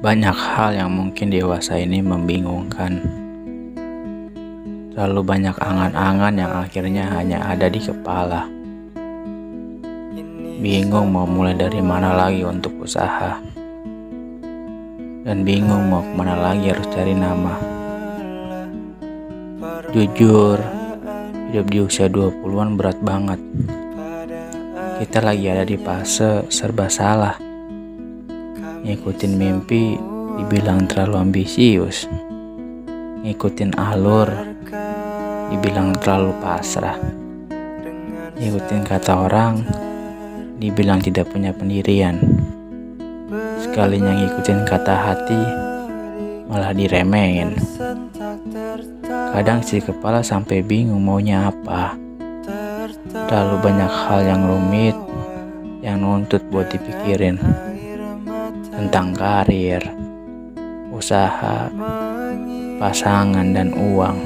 Banyak hal yang mungkin dewasa ini membingungkan. Terlalu banyak angan-angan yang akhirnya hanya ada di kepala. Bingung mau mulai dari mana lagi untuk usaha. Dan bingung mau kemana lagi harus cari nama. Jujur, hidup di usia 20-an berat banget. Kita lagi ada di fase serba salah. Ngikutin mimpi dibilang terlalu ambisius. Ngikutin alur dibilang terlalu pasrah. Ngikutin kata orang dibilang tidak punya pendirian. Sekalinya ngikutin kata hati malah diremehin. Kadang si kepala sampai bingung maunya apa. Terlalu banyak hal yang rumit yang nuntut buat dipikirin. Tentang karir, usaha, pasangan, dan uang.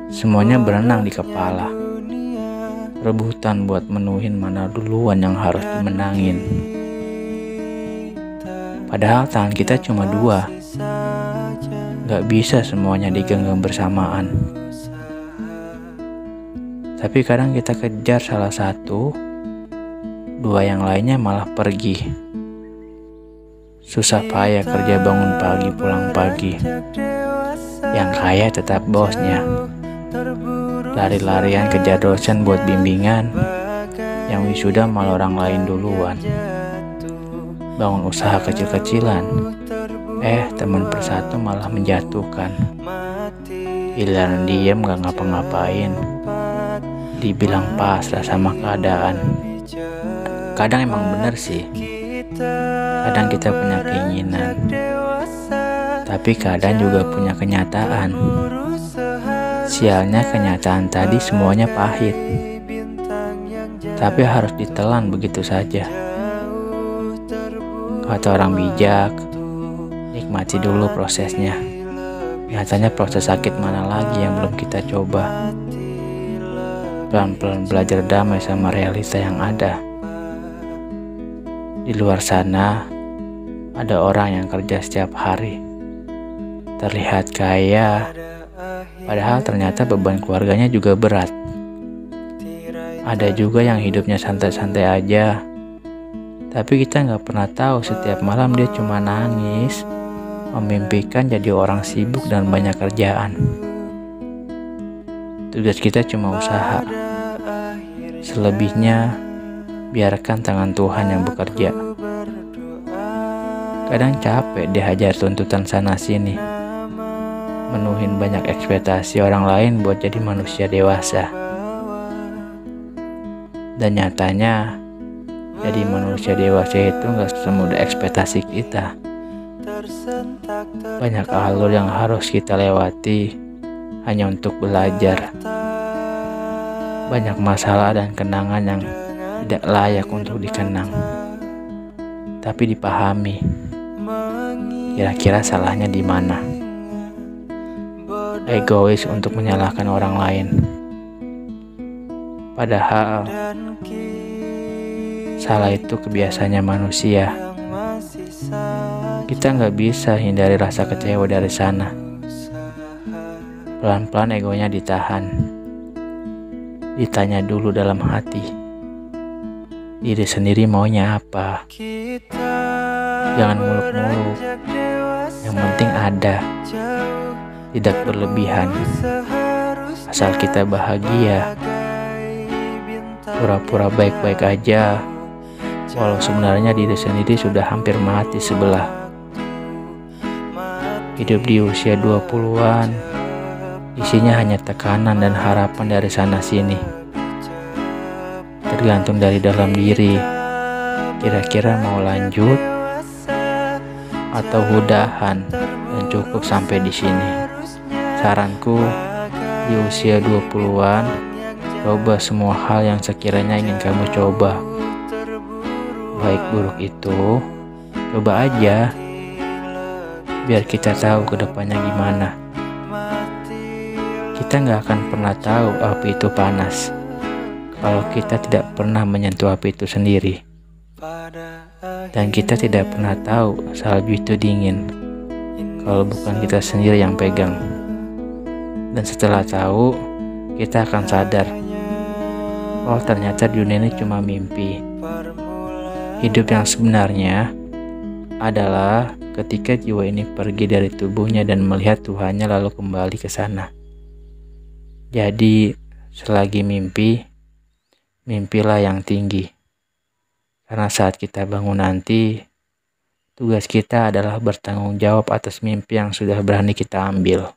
Semuanya berenang di kepala. Rebutan buat menuhin mana duluan yang harus dimenangin. Padahal tangan kita cuma dua. Gak bisa semuanya digenggam bersamaan. Tapi kadang kita kejar salah satu, dua yang lainnya malah pergi. Susah payah kerja bangun pagi pulang pagi. Yang kaya tetap bosnya. Lari-larian kejar dosen buat bimbingan. Yang wisuda malah orang lain duluan. Bangun usaha kecil-kecilan. Teman persatu malah menjatuhkan. Giliran diem gak ngapa-ngapain. Dibilang pasrah sama keadaan. Kadang emang bener sih. Kadang kita punya keinginan, tapi kadang juga punya kenyataan. Sialnya kenyataan tadi semuanya pahit, tapi harus ditelan begitu saja. Kata orang bijak, nikmati dulu prosesnya. Nyatanya proses sakit mana lagi yang belum kita coba. Pelan-pelan belajar damai sama realita yang ada. Di luar sana, ada orang yang kerja setiap hari. Terlihat kaya, padahal ternyata beban keluarganya juga berat. Ada juga yang hidupnya santai-santai aja, tapi kita nggak pernah tahu setiap malam dia cuma nangis, memimpikan jadi orang sibuk dan banyak kerjaan. Tugas kita cuma usaha. Selebihnya, biarkan tangan Tuhan yang bekerja. Kadang capek dihajar tuntutan sana-sini. Menuhin banyak ekspektasi orang lain buat jadi manusia dewasa. Dan nyatanya, jadi manusia dewasa itu gak semudah ekspektasi kita. Banyak alur yang harus kita lewati hanya untuk belajar. Banyak masalah dan kenangan yang tidak layak untuk dikenang, tapi dipahami. Kira-kira salahnya di mana? Egois untuk menyalahkan orang lain. Padahal salah itu kebiasaannya manusia. Kita nggak bisa hindari rasa kecewa dari sana. Pelan-pelan egonya ditahan. Ditanya dulu dalam hati. Diri sendiri maunya apa? Jangan muluk-muluk. Yang penting ada, tidak berlebihan. Asal kita bahagia. Pura-pura baik-baik aja, walau sebenarnya diri sendiri sudah hampir mati sebelah. Hidup di usia 20-an, isinya hanya tekanan dan harapan dari sana-sini. Tergantung dari dalam diri, kira-kira mau lanjut atau udahan dan cukup sampai di sini. Saranku, di usia 20-an, coba semua hal yang sekiranya ingin kamu coba. Baik buruk itu, coba aja. Biar kita tahu kedepannya gimana. Kita nggak akan pernah tahu api itu panas kalau kita tidak pernah menyentuh api itu sendiri. Dan kita tidak pernah tahu salju itu dingin kalau bukan kita sendiri yang pegang. Dan setelah tahu, kita akan sadar, oh ternyata dunia ini cuma mimpi. Hidup yang sebenarnya adalah ketika jiwa ini pergi dari tubuhnya dan melihat Tuhannya lalu kembali ke sana. Jadi, selagi mimpi, mimpilah yang tinggi. Karena saat kita bangun nanti, tugas kita adalah bertanggung jawab atas mimpi yang sudah berani kita ambil.